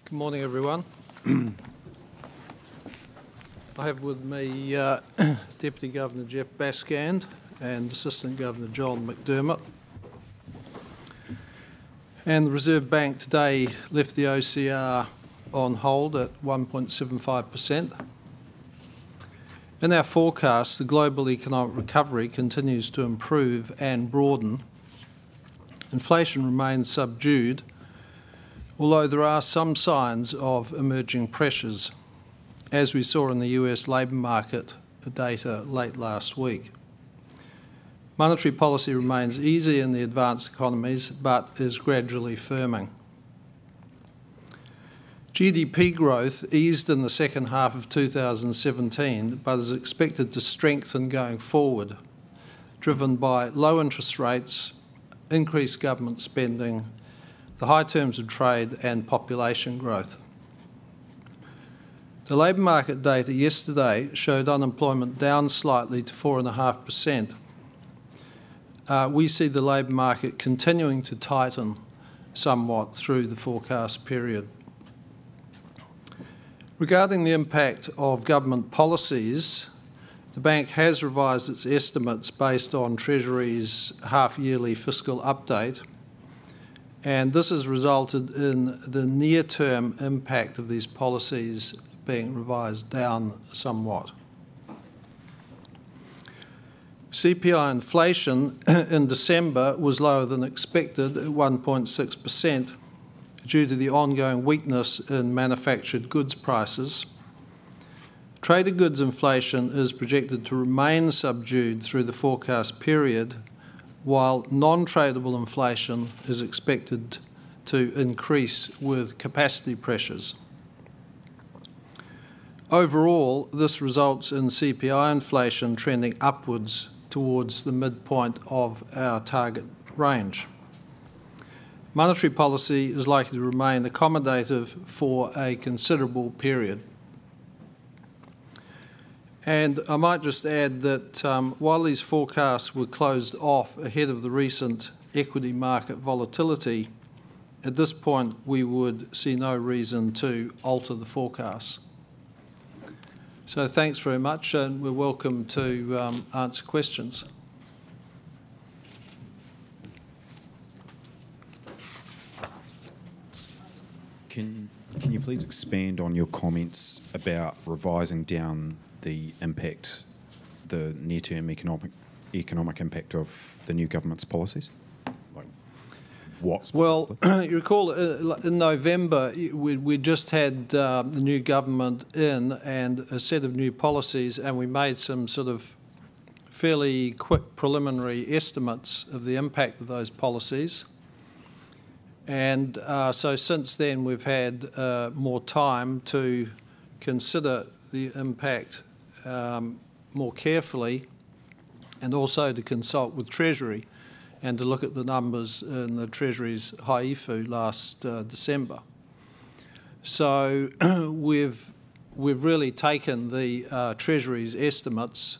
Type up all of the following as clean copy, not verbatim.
Good morning, everyone. I have with me Deputy Governor Jeff Baskand and Assistant Governor John McDermott. And the Reserve Bank today left the OCR on hold at 1.75%. In our forecast, the global economic recovery continues to improve and broaden. Inflation remains subdued, although there are some signs of emerging pressures, as we saw in the US labour market data late last week. Monetary policy remains easy in the advanced economies, but is gradually firming. GDP growth eased in the second half of 2017, but is expected to strengthen going forward, driven by low interest rates, increased government spending, the high terms of trade and population growth. The labour market data yesterday showed unemployment down slightly to 4.5%. We see the labour market continuing to tighten somewhat through the forecast period. Regarding the impact of government policies, the bank has revised its estimates based on Treasury's half-yearly fiscal update, and this has resulted in the near-term impact of these policies being revised down somewhat. CPI inflation in December was lower than expected at 1.6% due to the ongoing weakness in manufactured goods prices. Traded goods inflation is projected to remain subdued through the forecast period, while non-tradable inflation is expected to increase with capacity pressures. Overall, this results in CPI inflation trending upwards towards the midpoint of our target range. Monetary policy is likely to remain accommodative for a considerable period. And I might just add that while these forecasts were closed off ahead of the recent equity market volatility, at this point we would see no reason to alter the forecasts. So thanks very much, and we're welcome to answer questions. Can you please expand on your comments about revising down the impact, the near-term economic impact of the new government's policies? Like what? Well, you recall in November we just had the new government in and a set of new policies, and we made some sort of fairly quick preliminary estimates of the impact of those policies. And so since then we've had more time to consider the impact more carefully, and also to consult with Treasury and to look at the numbers in the Treasury's haifu last December. So we've really taken the Treasury's estimates,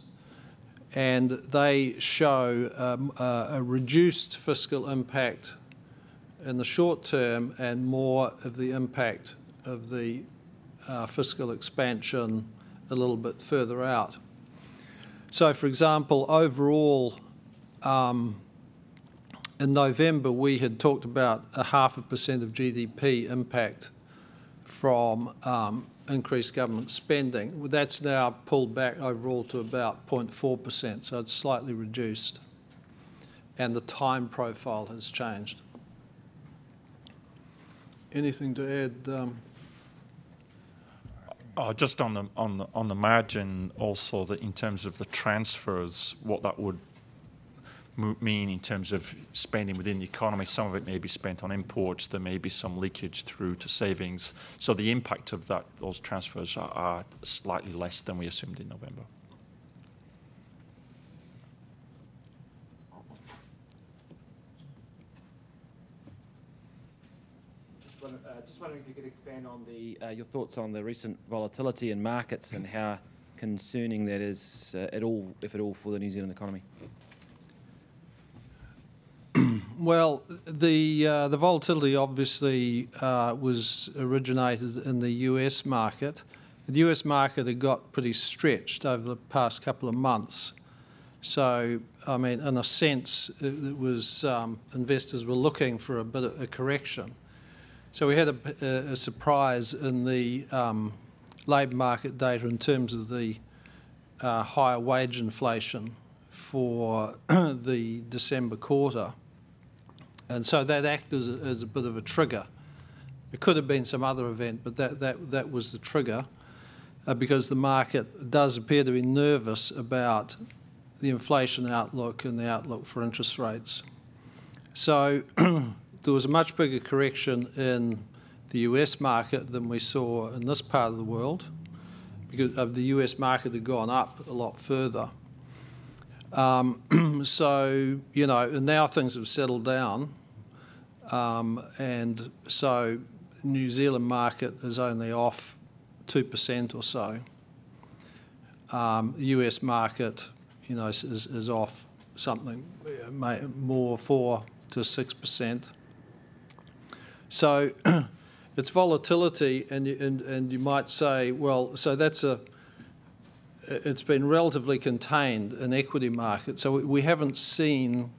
and they show a reduced fiscal impact in the short term and more of the impact of the fiscal expansion a little bit further out. So, for example, overall, in November we had talked about 0.5% of GDP impact from increased government spending. That's now pulled back overall to about 0.4%, so it's slightly reduced, and the time profile has changed. Anything to add? Just on the margin, also that in terms of the transfers, what that would mean in terms of spending within the economy. Some of it may be spent on imports. There may be some leakage through to savings. So the impact of those transfers are slightly less than we assumed in November. Just wondering if you could expand on your thoughts on the recent volatility in markets and how concerning that is, if at all, for the New Zealand economy. Well, the volatility obviously was originated in the US market. The US market had got pretty stretched over the past couple of months. So, I mean, in a sense, it was investors were looking for a bit of a correction. So we had a surprise in the labour market data in terms of the higher wage inflation for the December quarter. And so that acted as a bit of a trigger. It could have been some other event, but that was the trigger because the market does appear to be nervous about the inflation outlook and the outlook for interest rates. So there was a much bigger correction in the US market than we saw in this part of the world because the US market had gone up a lot further. So, you know, and now things have settled down, and so New Zealand market is only off 2% or so. The US market, you know, is off something more 4 to 6%. So it's volatility, and you might say, well, so it's been relatively contained in equity markets. So we haven't seen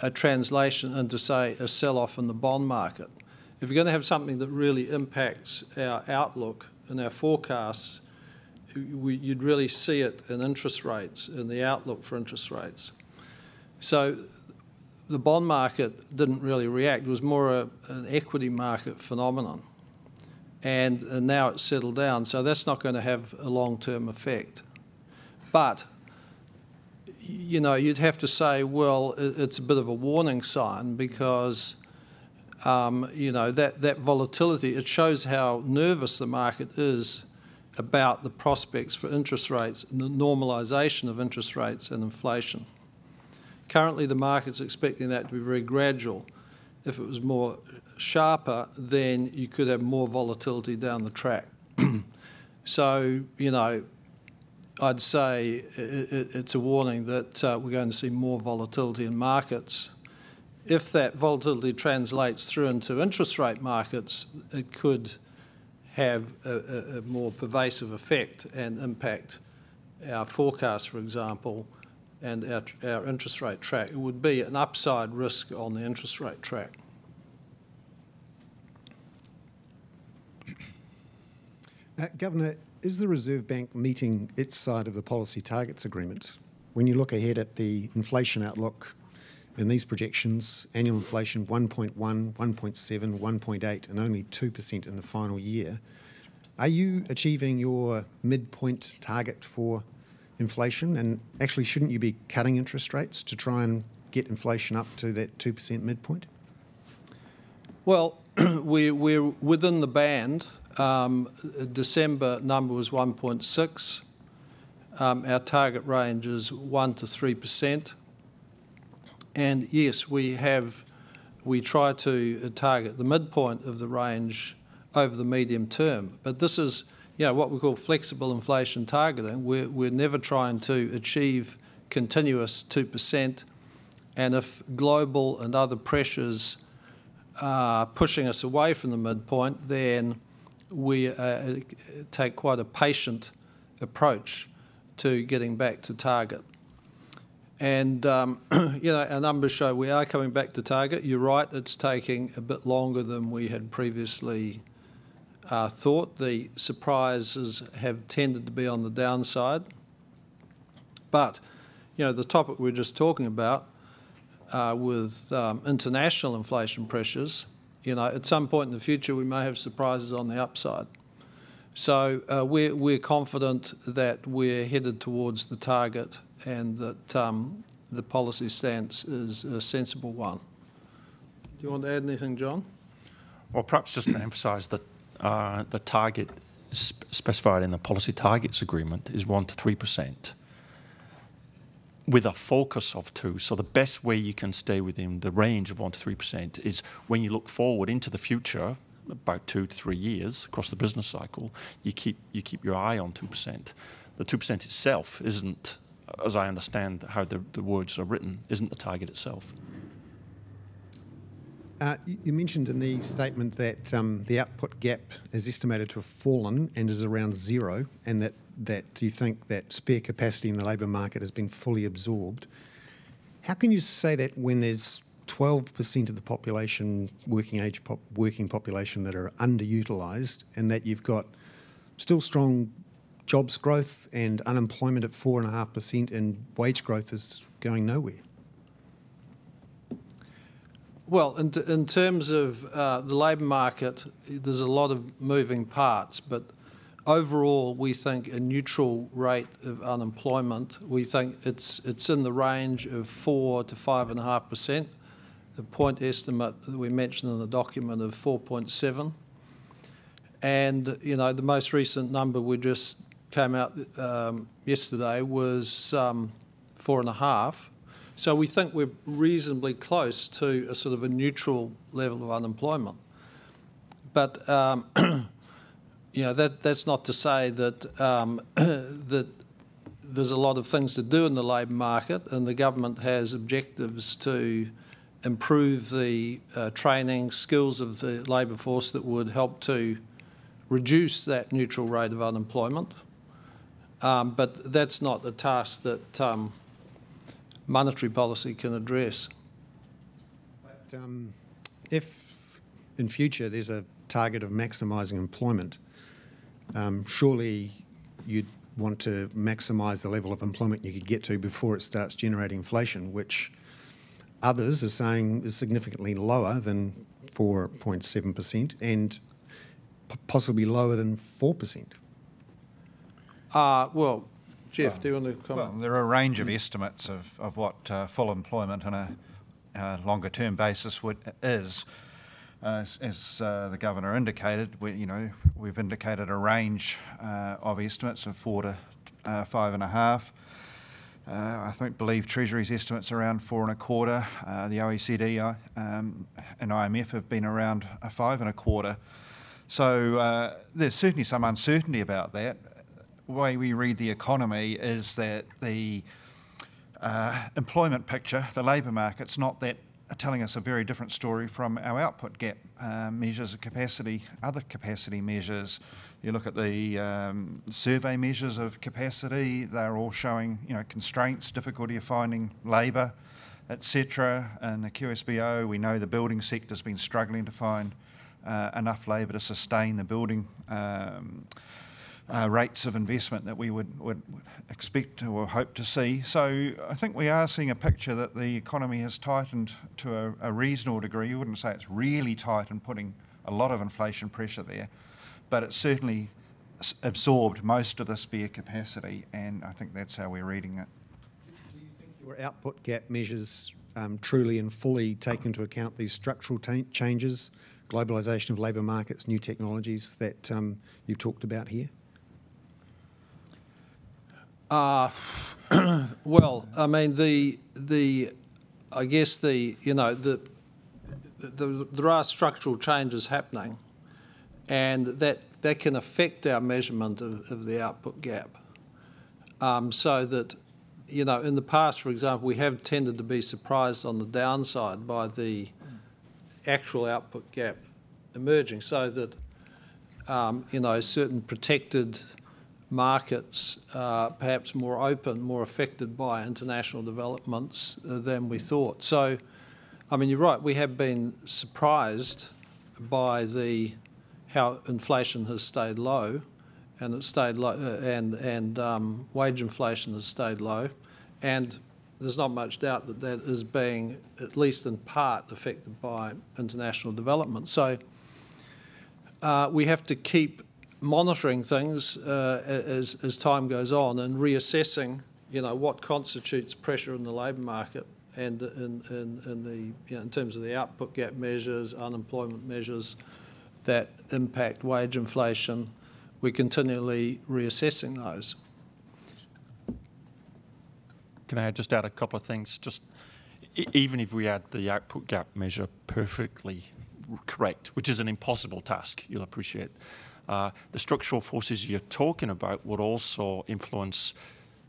a translation into, say, a sell-off in the bond market. If you're going to have something that really impacts our outlook and our forecasts, you'd really see it in interest rates, in the outlook for interest rates. So the bond market didn't really react. It was more an equity market phenomenon. And now it's settled down, so that's not going to have a long-term effect. But, you know, you'd have to say, well, it's a bit of a warning sign because, you know, that volatility, it shows how nervous the market is about the prospects for interest rates and the normalisation of interest rates and inflation. Currently, the market's expecting that to be very gradual. If it was more sharper, then you could have more volatility down the track. So, you know, I'd say it's a warning that we're going to see more volatility in markets. If that volatility translates through into interest rate markets, it could have a more pervasive effect and impact our forecast, for example, and our interest rate track. It would be an upside risk on the interest rate track. Governor, is the Reserve Bank meeting its side of the policy targets agreement? When you look ahead at the inflation outlook in these projections, annual inflation 1.1, 1.7, 1.8 and only 2% in the final year, are you achieving your midpoint target for inflation? And actually, shouldn't you be cutting interest rates to try and get inflation up to that 2% midpoint? Well, we're within the band. December number was 1.6. Our target range is 1 to 3%. And yes, we try to target the midpoint of the range over the medium term. But this is, you know, what we call flexible inflation targeting. We're never trying to achieve continuous 2%. And if global and other pressures are pushing us away from the midpoint, then we take quite a patient approach to getting back to target. And, you know, our numbers show we are coming back to target. You're right, it's taking a bit longer than we had previously thought. The surprises have tended to be on the downside. But, you know, the topic we're just talking about with international inflation pressures, you know, at some point in the future we may have surprises on the upside. So we're confident that we're headed towards the target and that the policy stance is a sensible one. Do you want to add anything, John? Well, perhaps just to emphasise that the target specified in the policy targets agreement is 1 to 3%. With a focus of 2. So the best way you can stay within the range of 1 to 3% is when you look forward into the future, about 2 to 3 years across the business cycle, you keep your eye on 2%. The 2% itself isn't, as I understand how the words are written, isn't the target itself. You mentioned in the statement that the output gap is estimated to have fallen and is around zero, and that you think that spare capacity in the labour market has been fully absorbed. How can you say that when there's 12% of the population, working population, that are underutilised, and that you've got still strong jobs growth and unemployment at 4.5%, and wage growth is going nowhere? Well, in terms of the labour market, there's a lot of moving parts, but overall we think a neutral rate of unemployment, we think it's in the range of 4 to 5.5%. The point estimate that we mentioned in the document of 4.7. And, you know, the most recent number we just came out yesterday was 4.5. So we think we're reasonably close to a sort of a neutral level of unemployment. But, you know, that's not to say that, that there's a lot of things to do in the labour market, and the government has objectives to improve the training skills of the labour force that would help to reduce that neutral rate of unemployment. But that's not a task that monetary policy can address. But if in future there's a target of maximising employment, surely you'd want to maximise the level of employment you could get to before it starts generating inflation, which others are saying is significantly lower than 4.7% and possibly lower than 4%. Well, Jeff, do you want to comment? Well, there are a range of estimates of what full employment on a longer-term basis is. As the Governor indicated, we've indicated a range of estimates of 4 to 5.5. I believe Treasury's estimates around 4.25. The OECD and IMF have been around 5.25. So there's certainly some uncertainty about that. The way we read the economy is that the employment picture, the labour market's not that telling us a very different story from our output gap measures of capacity, other capacity measures. You look at the survey measures of capacity, they're all showing constraints, difficulty of finding labour, etc. And the QSBO, we know the building sector's been struggling to find enough labour to sustain the building rates of investment that we would expect or hope to see. So I think we are seeing a picture that the economy has tightened to a reasonable degree. You wouldn't say it's really tight and putting a lot of inflation pressure there, but it's certainly absorbed most of the spare capacity, and I think that's how we're reading it. Do you think your output gap measures truly and fully take into account these structural changes, globalisation of labour markets, new technologies that you talked about here? Well, I mean, I guess there are structural changes happening, and that can affect our measurement of the output gap. So that, in the past, for example, we have tended to be surprised on the downside by the actual output gap emerging, so that, certain protected markets perhaps more open, more affected by international developments than we thought. So, I mean, you're right, we have been surprised by how inflation has stayed low, and it's stayed low, and wage inflation has stayed low, and there's not much doubt that is being, at least in part, affected by international development. So we have to keep monitoring things as time goes on, and reassessing, what constitutes pressure in the labour market, and in terms of the output gap measures, unemployment measures that impact wage inflation. We're continually reassessing those. Can I just add a couple of things? Just even if we had the output gap measure perfectly correct, which is an impossible task, you'll appreciate, the structural forces you're talking about would also influence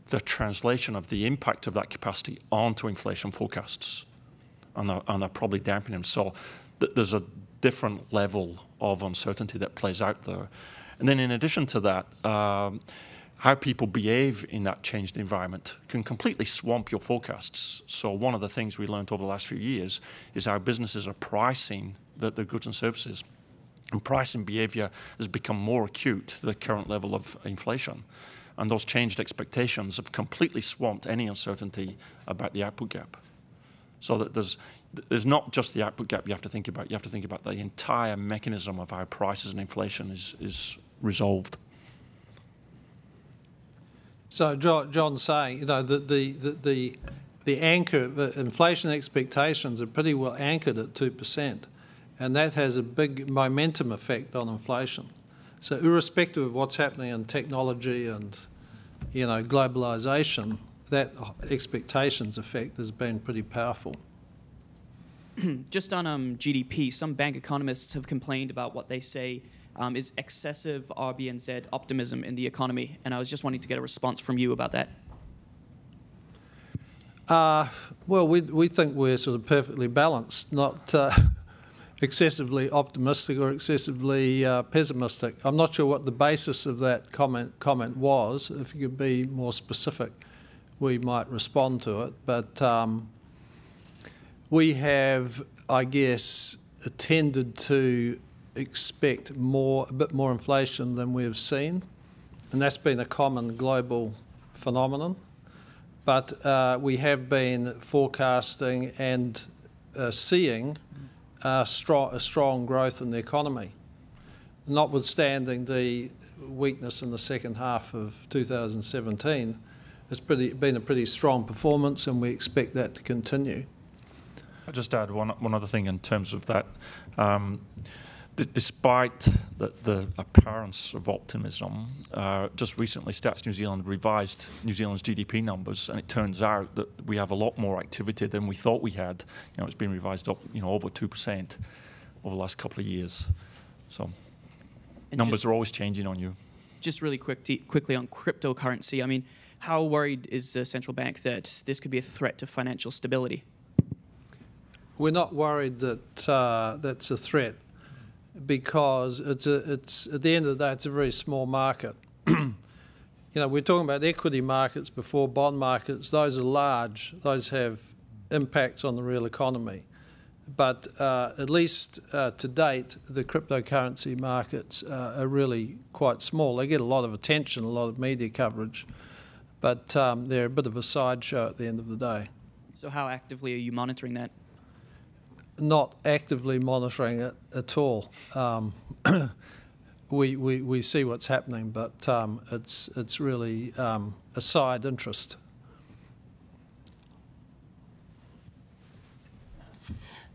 the translation of the impact of that capacity onto inflation forecasts, and they're probably dampening them. So there's a different level of uncertainty that plays out there. And then in addition to that, how people behave in that changed environment can completely swamp your forecasts. So one of the things we learned over the last few years is how businesses are pricing their goods and services. And pricing behaviour has become more acute to the current level of inflation. And those changed expectations have completely swamped any uncertainty about the output gap. So that there's not just the output gap you have to think about. You have to think about the entire mechanism of how prices and inflation is resolved. So John's saying, you know, the anchor, the inflation expectations are pretty well anchored at 2%, and that has a big momentum effect on inflation. So irrespective of what's happening in technology and, you know, globalisation, that expectations effect has been pretty powerful. Just on GDP, some bank economists have complained about what they say is excessive RBNZ optimism in the economy, and I was just wanting to get a response from you about that. Well, we think we're sort of perfectly balanced, not excessively optimistic or excessively pessimistic. I'm not sure what the basis of that comment was. If you could be more specific, we might respond to it. But we have, I guess, tended to expect a bit more inflation than we have seen, and that's been a common global phenomenon. But we have been forecasting and seeing a strong growth in the economy, notwithstanding the weakness in the second half of 2017. It's been a pretty strong performance, and we expect that to continue. I'll just add one other thing in terms of that. Despite the appearance of optimism, just recently Stats New Zealand revised New Zealand's GDP numbers, and it turns out that we have a lot more activity than we thought we had. You know, it's been revised up, you know, over 2% over the last couple of years. So And numbers are always changing on you. Just really quickly on cryptocurrency, I mean, how worried is the central bank that this could be a threat to financial stability? We're not worried that that's a threat, because it's at the end of the day, it's a very small market. You know, we're talking about equity markets before bond markets. Those are large. Those have impacts on the real economy. But at least to date, the cryptocurrency markets are really quite small. They get a lot of attention, a lot of media coverage, but they're a bit of a sideshow at the end of the day. So how actively are you monitoring that? Not actively monitoring it at all. We see what's happening, but it's really a side interest.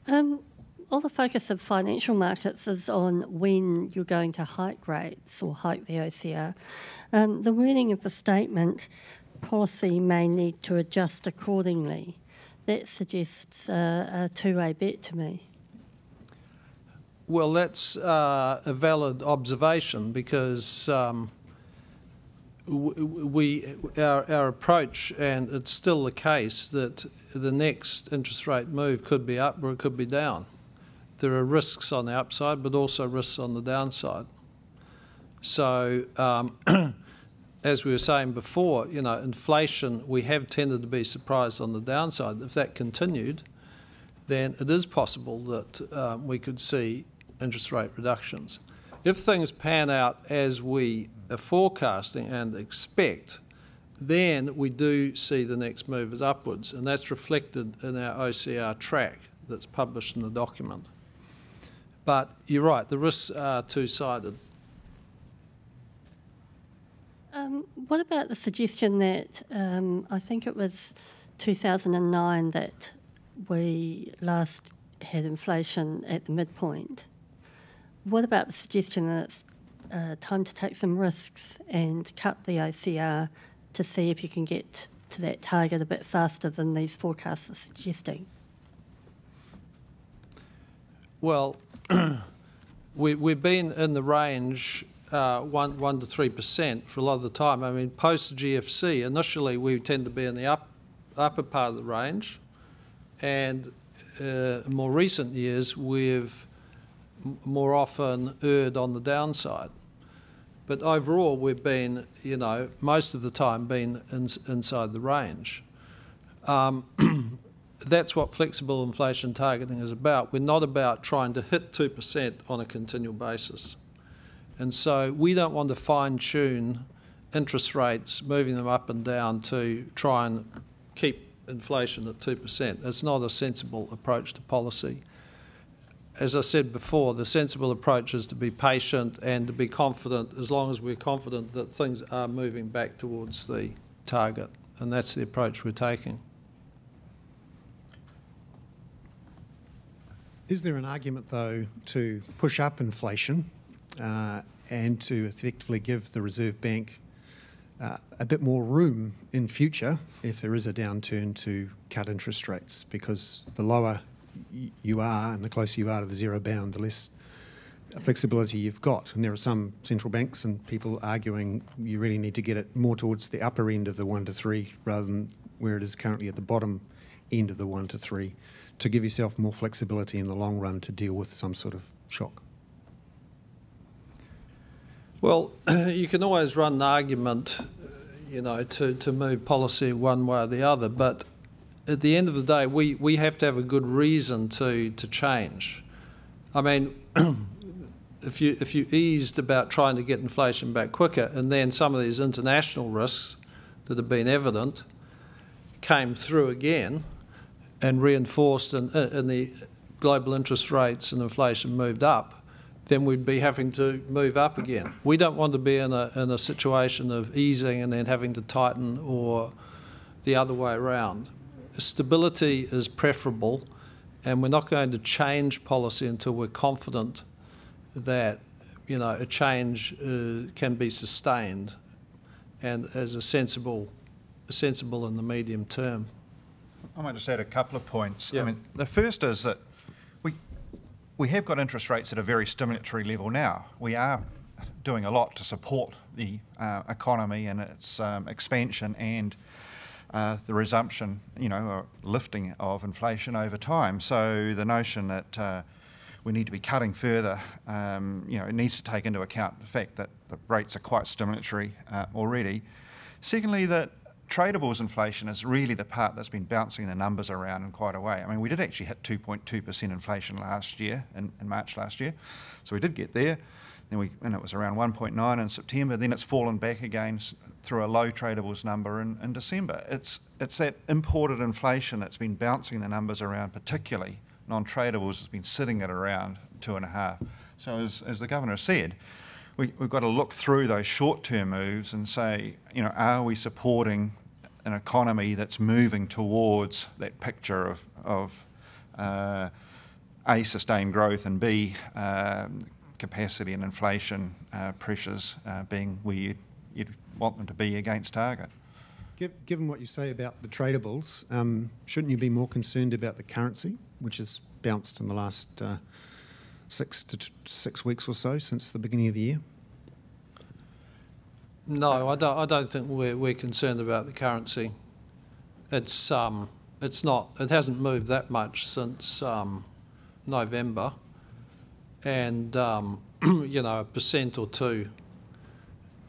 All the focus of financial markets is on when you're going to hike rates or hike the OCR. The wording of the statement, policy may need to adjust accordingly. That suggests a two-way bet to me. Well, that's a valid observation, because our approach, and it's still the case, that the next interest rate move could be up or it could be down. There are risks on the upside, but also risks on the downside. So, as we were saying before, you know, inflation, we have tended to be surprised on the downside. If that continued, then it is possible that we could see interest rate reductions. If things pan out as we are forecasting and expect, then we do see the next move as upwards, and that's reflected in our OCR track that's published in the document. But you're right, the risks are two-sided. What about the suggestion that, I think it was 2009 that we last had inflation at the midpoint? What about the suggestion that it's time to take some risks and cut the OCR to see if you can get to that target a bit faster than these forecasts are suggesting? Well, we've been in the range 1 to 3% for a lot of the time. I mean, post GFC, initially we tend to be in the upper part of the range, and more recent years, we've more often erred on the downside. But overall, we've been, most of the time been inside the range. That's what flexible inflation targeting is about. We're not about trying to hit 2% on a continual basis. And so we don't want to fine-tune interest rates, moving them up and down to try and keep inflation at 2%. It's not a sensible approach to policy. As I said before, the sensible approach is to be patient and to be confident, as long as we're confident that things are moving back towards the target. And that's the approach we're taking. Is there an argument, though, to push up inflation and to effectively give the Reserve Bank a bit more room in future if there is a downturn to cut interest rates? Because the lower you are and the closer you are to the zero bound, the less flexibility you've got. And there are some central banks and people arguing you really need to get it more towards the upper end of the 1 to 3 rather than where it is currently at the bottom end of the 1 to 3, to give yourself more flexibility in the long run to deal with some sort of shock. Well, you can always run an argument, to move policy one way or the other, but at the end of the day, we have to have a good reason to change. I mean, if you eased about trying to get inflation back quicker, and then some of these international risks that have been evident came through again and reinforced, and the global interest rates and inflation moved up, then we'd be having to move up again. We don't want to be in a situation of easing and then having to tighten, or the other way around. Stability is preferable, and we're not going to change policy until we're confident that a change can be sustained and as a sensible in the medium term. I might just add a couple of points. Yeah. I mean, the first is that we have got interest rates at a very stimulatory level now. We are doing a lot to support the economy and its expansion and the resumption, lifting of inflation over time. So the notion that we need to be cutting further, it needs to take into account the fact that the rates are quite stimulatory already. Secondly, that tradables inflation is really the part that's been bouncing the numbers around in quite a way. I mean, we did actually hit 2.2% inflation last year, in March last year. So we did get there. And it was around 1.9 in September. Then it's fallen back again through a low tradables number in December. It's that imported inflation that's been bouncing the numbers around, particularly non-tradables has been sitting at around 2.5. So as the Governor said, we've got to look through those short-term moves and say, are we supporting an economy that's moving towards that picture of A, sustained growth, and B, capacity and inflation pressures being where you'd want them to be against target. Given what you say about the tradables, shouldn't you be more concerned about the currency, which has bounced in the last 6 weeks or so since the beginning of the year? No, I don't think we're concerned about the currency. It's not. It hasn't moved that much since November, and 1% or 2%.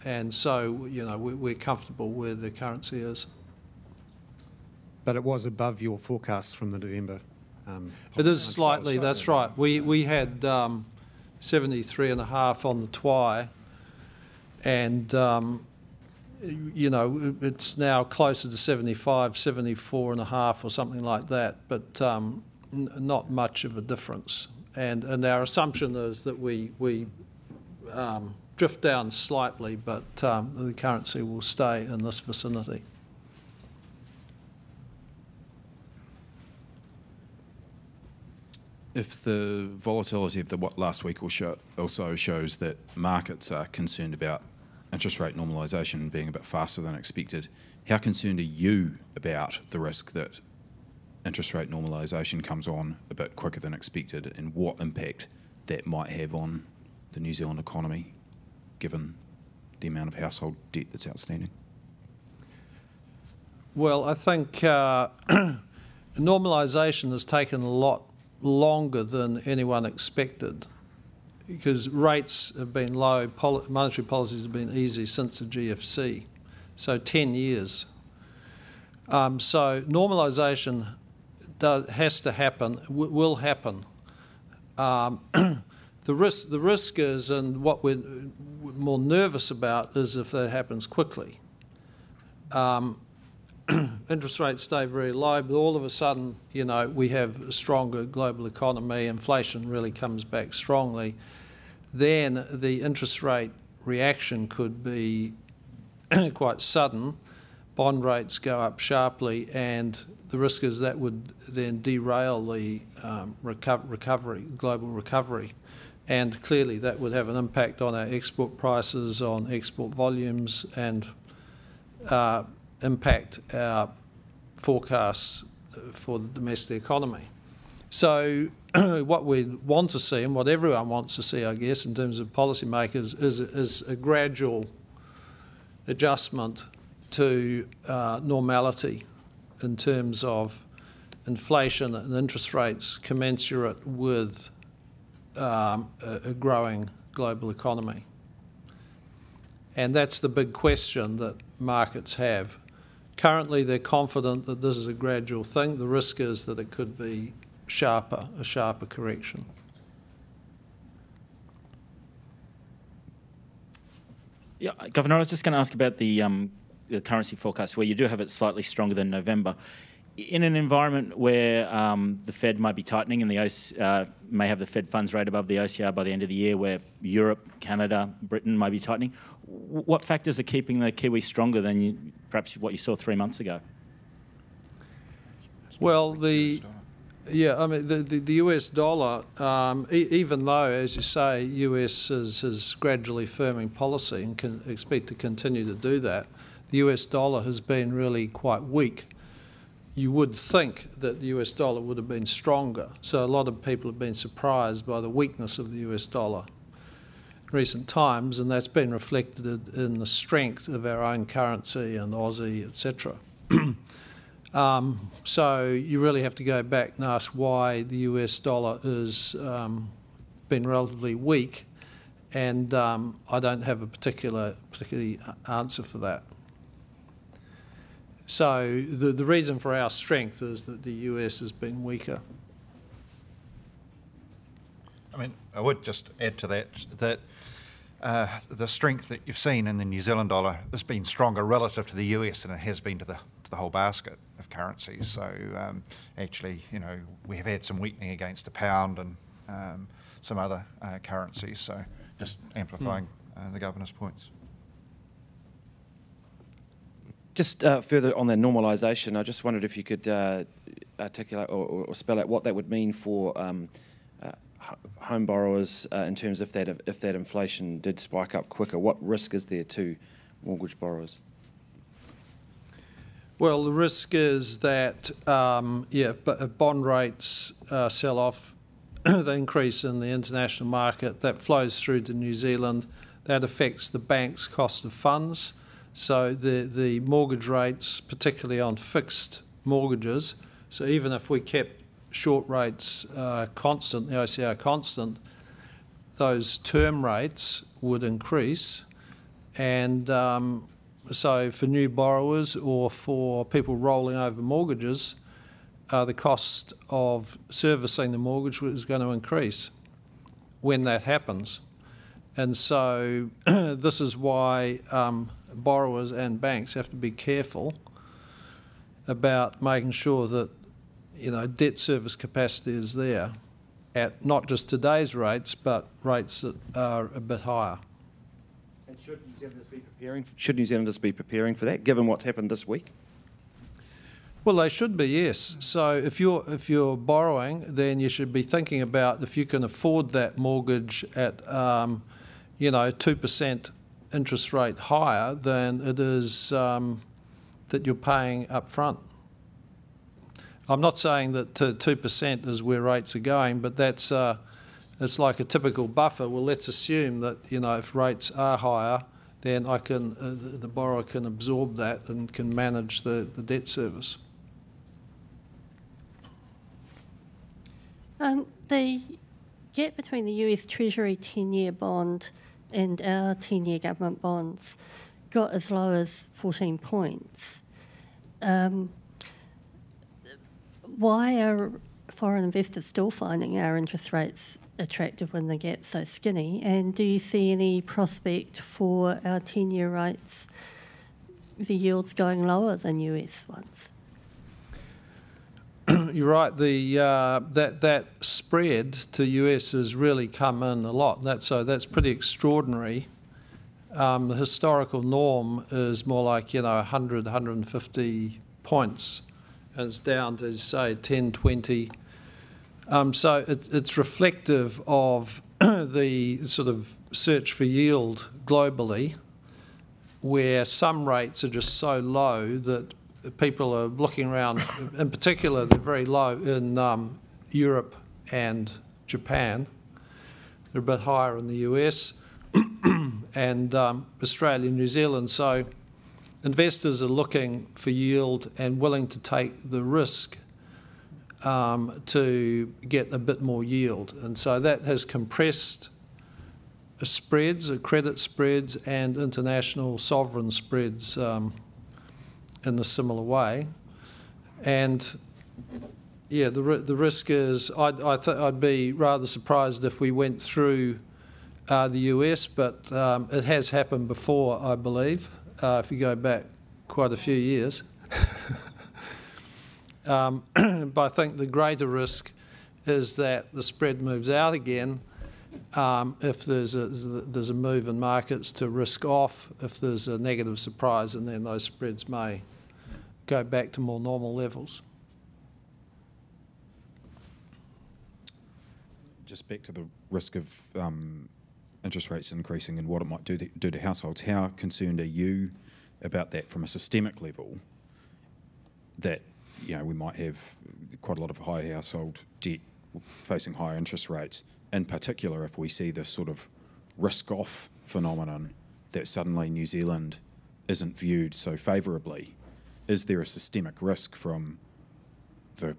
And so we're comfortable where the currency is. But it was above your forecasts from the November. It is slightly. That's right. We had 73.5 on the TWI. And, it's now closer to 75, 74.5 or something like that, but not much of a difference. And our assumption is that we drift down slightly, but the currency will stay in this vicinity. If the volatility of the last week also shows that markets are concerned about interest rate normalisation being a bit faster than expected, how concerned are you about the risk that interest rate normalisation comes on a bit quicker than expected, and what impact that might have on the New Zealand economy, given the amount of household debt that's outstanding? Well, I think normalisation has taken a lot longer than anyone expected because rates have been low, monetary policies have been easy since the GFC, so 10 years. So normalisation has to happen, will happen. The risk is, and what we're more nervous about is if that happens quickly. Interest rates stay very low, but all of a sudden, you know, we have a stronger global economy, inflation really comes back strongly, then the interest rate reaction could be quite sudden. Bond rates go up sharply, and the risk is that would then derail the global recovery. And clearly that would have an impact on our export prices, on export volumes, and impact our forecasts for the domestic economy. So what we want to see, and what everyone wants to see, I guess, in terms of policymakers, is a gradual adjustment to normality in terms of inflation and interest rates commensurate with a growing global economy. And that's the big question that markets have. Currently, they're confident that this is a gradual thing. The risk is that it could be a sharper correction. Yeah, Governor, I was just going to ask about the currency forecast, where you do have it slightly stronger than November. In an environment where the Fed might be tightening and the may have the Fed funds rate above the OCR by the end of the year, where Europe, Canada, Britain might be tightening, what factors are keeping the Kiwi stronger than perhaps what you saw 3 months ago? Well, the US dollar, even though, as you say, US is gradually firming policy and can expect to continue to do that, the US dollar has been really quite weak. You would think that the US dollar would have been stronger. So a lot of people have been surprised by the weakness of the US dollar in recent times, and that's been reflected in the strength of our own currency and Aussie, etc. So you really have to go back and ask why the US dollar has been relatively weak, and I don't have a particular answer for that. So the reason for our strength is that the US has been weaker. I mean, I would just add to that the strength that you've seen in the New Zealand dollar has been stronger relative to the US than it has been to the whole basket of currencies. So actually, you know, we have had some weakening against the pound and some other currencies. So just amplifying the Governor's points. Just further on the normalisation, I just wondered if you could articulate or spell out what that would mean for home borrowers in terms of if that inflation did spike up quicker. What risk is there to mortgage borrowers? Well, the risk is that, bond rates sell off, the increase in the international market, that flows through to New Zealand. That affects the bank's cost of funds. So the mortgage rates, particularly on fixed mortgages, so even if we kept short rates constant, the OCR constant, those term rates would increase. And so for new borrowers or for people rolling over mortgages, the cost of servicing the mortgage is going to increase when that happens. And so this is why borrowers and banks have to be careful about making sure that, you know, debt service capacity is there at not just today's rates, but rates that are a bit higher. And should New Zealanders be preparing for that, given what's happened this week? Well, they should be, yes. So if you're borrowing, then you should be thinking about if you can afford that mortgage at 2% interest rate higher than it is that you're paying up front. I'm not saying that 2% is where rates are going, but that's it's like a typical buffer. Well, let's assume that, you know, if rates are higher, then the borrower can absorb that and can manage the debt service. The gap between the US Treasury 10-year bond and our 10-year government bonds got as low as 14 points. Why are foreign investors still finding our interest rates attractive when the gap's so skinny? And do you see any prospect for our 10-year rates, the yields going lower than US ones? You're right. That spread to US has really come in a lot. That's pretty extraordinary. The historical norm is more like 100, 150 points, and it's down to say 10, 20. So it's reflective of the sort of search for yield globally, where some rates are just so low that people are looking around. In particular, they're very low in Europe and Japan. They're a bit higher in the US and Australia and New Zealand. So investors are looking for yield and willing to take the risk to get a bit more yield. And so that has compressed spreads, credit spreads and international sovereign spreads in a similar way. And yeah, the risk is I'd be rather surprised if we went through the US, but it has happened before, I believe, if you go back quite a few years. But I think the greater risk is that the spread moves out again if there's a move in markets to risk off, if there's a negative surprise, and then those spreads may go back to more normal levels. Just back to the risk of interest rates increasing and what it might do to households. How concerned are you about that from a systemic level, that we might have quite a lot of high household debt facing higher interest rates, in particular if we see this sort of risk-off phenomenon that suddenly New Zealand isn't viewed so favourably? Is there a systemic risk from the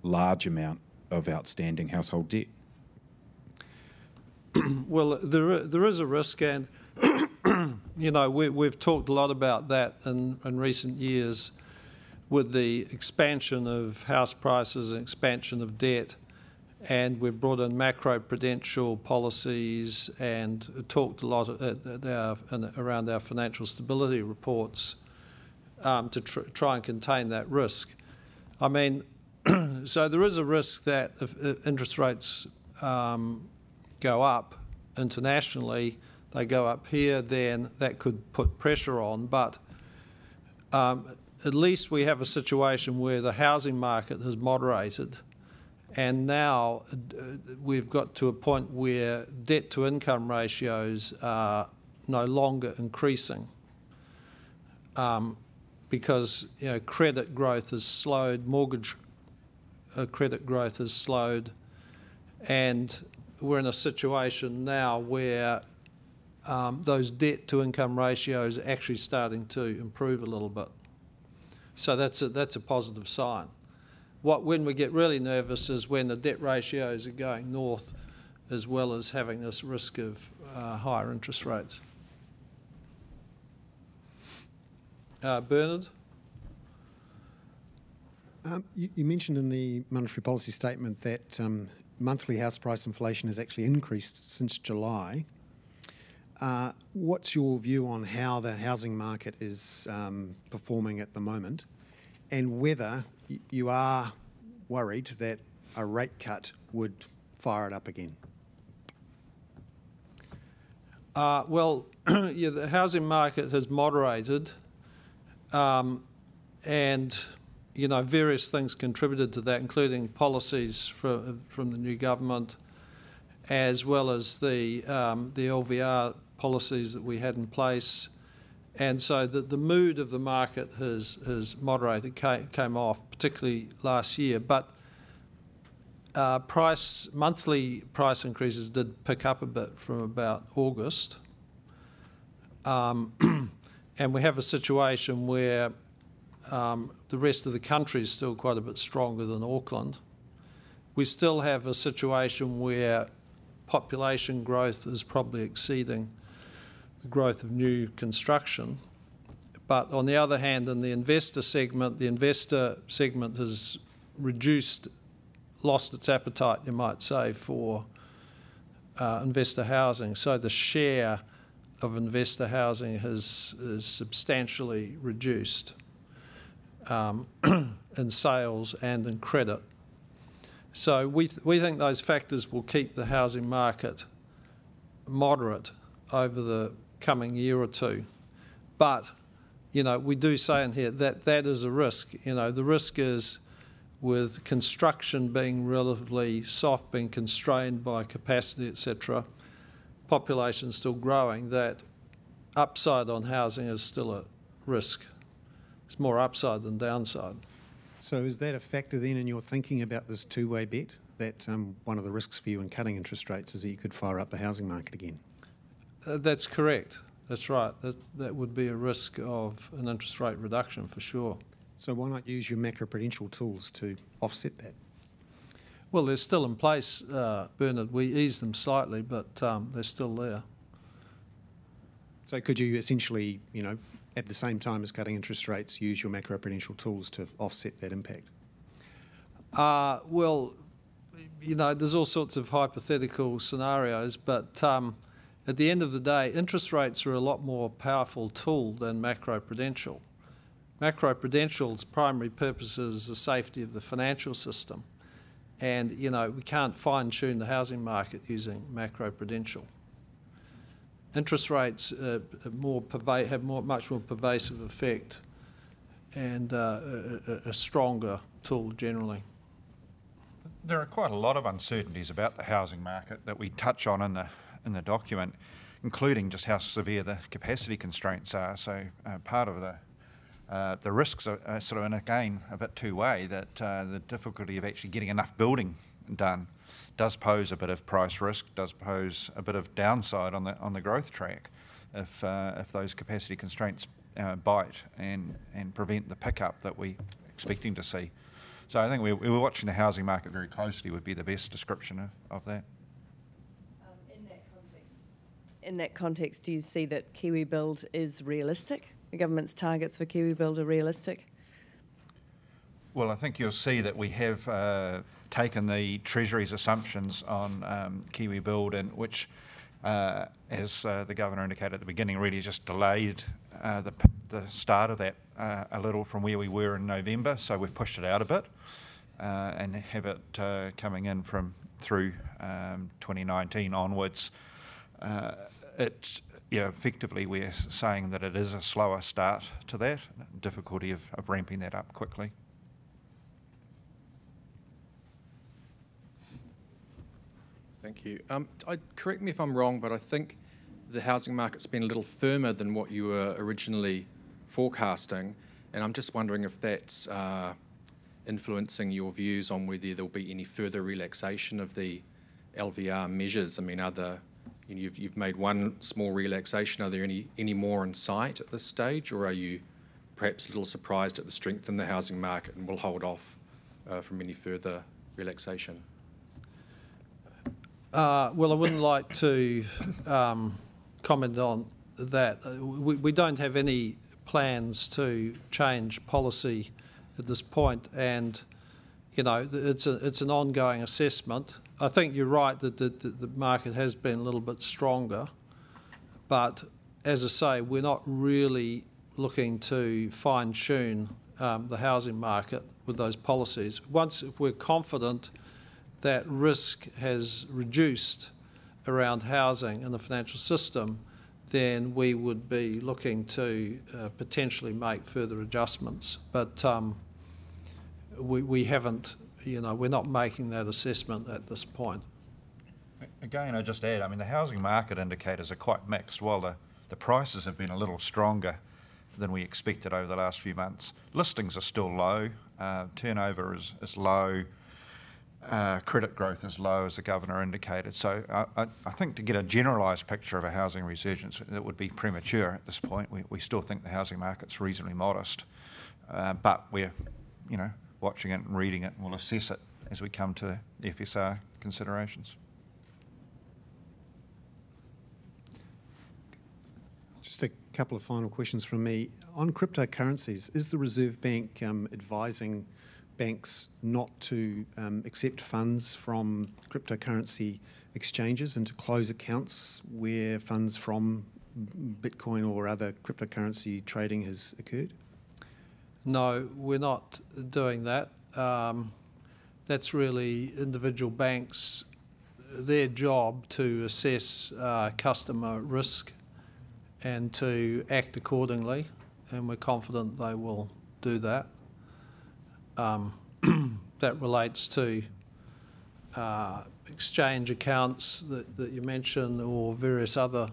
large amount of outstanding household debt? Well, there is a risk, and we've talked a lot about that in recent years with the expansion of house prices and expansion of debt, and we've brought in macro-prudential policies and talked a lot around our financial stability reports to try and contain that risk. I mean, so there is a risk that if interest rates go up internationally, they go up here, then that could put pressure on. But at least we have a situation where the housing market has moderated, and now we've got to a point where debt-to-income ratios are no longer increasing. Because credit growth has slowed, mortgage credit growth has slowed, and we're in a situation now where those debt-to-income ratios are actually starting to improve a little bit. So that's a positive sign. When we get really nervous is when the debt ratios are going north, as well as having this risk of higher interest rates. Bernard? You mentioned in the monetary policy statement that monthly house price inflation has actually increased since July. What's your view on how the housing market is performing at the moment, and whether you are worried that a rate cut would fire it up again? Well, yeah, the housing market has moderated, and various things contributed to that, including policies from the new government, as well as the LVR policies that we had in place. And so the mood of the market has moderated, came off, particularly last year. But monthly price increases did pick up a bit from about August. And we have a situation where the rest of the country is still quite a bit stronger than Auckland, we still have a situation where population growth is probably exceeding the growth of new construction. But on the other hand, in the investor segment has lost its appetite, you might say, for investor housing. So the share of investor housing is substantially reduced in sales and in credit. So we think those factors will keep the housing market moderate over the coming year or two. But, you know, we do say in here that that is a risk. You know, the risk is with construction being relatively soft, being constrained by capacity, etc., population still growing, that upside on housing is still a risk. It's more upside than downside. So is that a factor then in your thinking about this two-way bet, that one of the risks for you in cutting interest rates is that you could fire up the housing market again? That's correct. That's right. That would be a risk of an interest rate reduction for sure. So why not use your macroprudential tools to offset that? Well, they're still in place, Bernard. We eased them slightly, but they're still there. So could you essentially, you know, at the same time as cutting interest rates, use your macroprudential tools to offset that impact? Well, you know, there's all sorts of hypothetical scenarios, but at the end of the day, interest rates are a lot more powerful tool than macroprudential. Macroprudential's primary purpose is the safety of the financial system. And, you know, we can't fine-tune the housing market using macroprudential. Interest rates have much more pervasive effect and a stronger tool generally. There are quite a lot of uncertainties about the housing market that we touch on in the document, including just how severe the capacity constraints are. So part of the risks are sort of, again, a bit two-way, that the difficulty of actually getting enough building done does pose a bit of price risk, does pose a bit of downside on the growth track if those capacity constraints bite and prevent the pickup that we're expecting to see. So I think we're watching the housing market very closely would be the best description of that. In that context, do you see that Kiwi Build is realistic? The government's targets for Kiwi Build are realistic? Well, I think you'll see that we have taken the Treasury's assumptions on Kiwi Build, and which, as the Governor indicated at the beginning, really just delayed the start of that a little from where we were in November. So we've pushed it out a bit and have it coming in through 2019 onwards. Effectively, we're saying that it is a slower start to that, difficulty of ramping that up quickly. Thank you. Correct me if I'm wrong, but I think the housing market's been a little firmer than what you were originally forecasting, and I'm just wondering if that's influencing your views on whether there'll be any further relaxation of the LVR measures. I mean, you've made one small relaxation. Are there any more in sight at this stage, or are you perhaps a little surprised at the strength in the housing market and will hold off from any further relaxation? Well, I wouldn't like to comment on that. We don't have any plans to change policy at this point, and you know, it's an ongoing assessment. I think you're right that the market has been a little bit stronger, but as I say, we're not really looking to fine-tune the housing market with those policies. If we're confident that risk has reduced around housing in the financial system, then we would be looking to potentially make further adjustments. But we haven't, you know, we're not making that assessment at this point. Again, I just add, I mean, the housing market indicators are quite mixed. While the prices have been a little stronger than we expected over the last few months, listings are still low, turnover is low, credit growth is low, as the Governor indicated. So I think to get a generalised picture of a housing resurgence, it would be premature at this point. We still think the housing market's reasonably modest, but we're, you know, watching it and reading it, and we'll assess it as we come to the FSR considerations. Just a couple of final questions from me. On cryptocurrencies, is the Reserve Bank advising banks not to accept funds from cryptocurrency exchanges and to close accounts where funds from Bitcoin or other cryptocurrency trading has occurred? No, we're not doing that. That's really individual banks, their job to assess customer risk and to act accordingly, and we're confident they will do that. That relates to exchange accounts that you mentioned, or various other,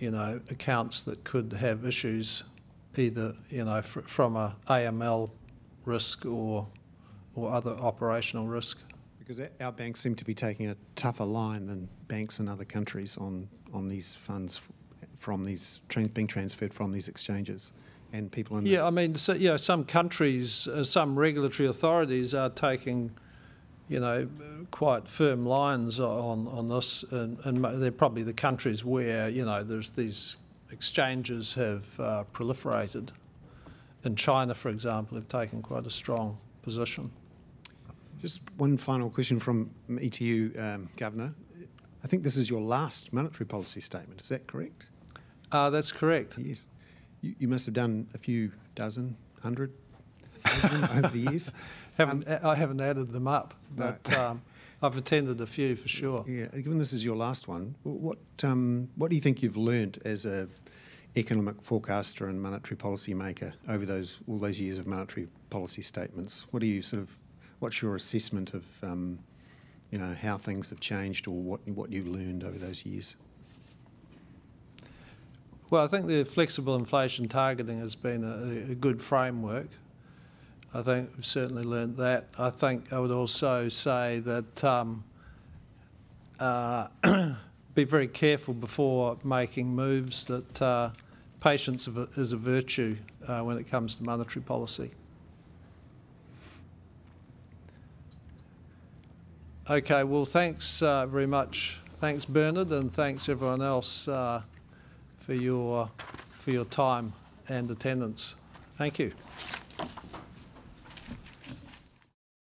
accounts that could have issues, either from a AML risk or other operational risk. Because our banks seem to be taking a tougher line than banks in other countries on these funds from these being transferred from these exchanges. And people in some countries, some regulatory authorities are taking, quite firm lines on this, and they're probably the countries where, there's these exchanges have proliferated. In China, for example, have taken quite a strong position. Just one final question from me to you, Governor. I think this is your last monetary policy statement, is that correct? That's correct. Yes. You must have done a few dozen, 100 over the years. I haven't added them up, but I've attended a few for sure. Yeah, given this is your last one, what do you think you've learnt as a economic forecaster and monetary policy maker over all those years of monetary policy statements? What's your assessment of how things have changed, or what you've learned over those years? Well, I think the flexible inflation targeting has been a good framework. I think we've certainly learned that. I think I would also say that be very careful before making moves, that patience is a virtue when it comes to monetary policy. Okay, well, thanks very much. Thanks, Bernard, and thanks everyone else for your time and attendance. Thank you.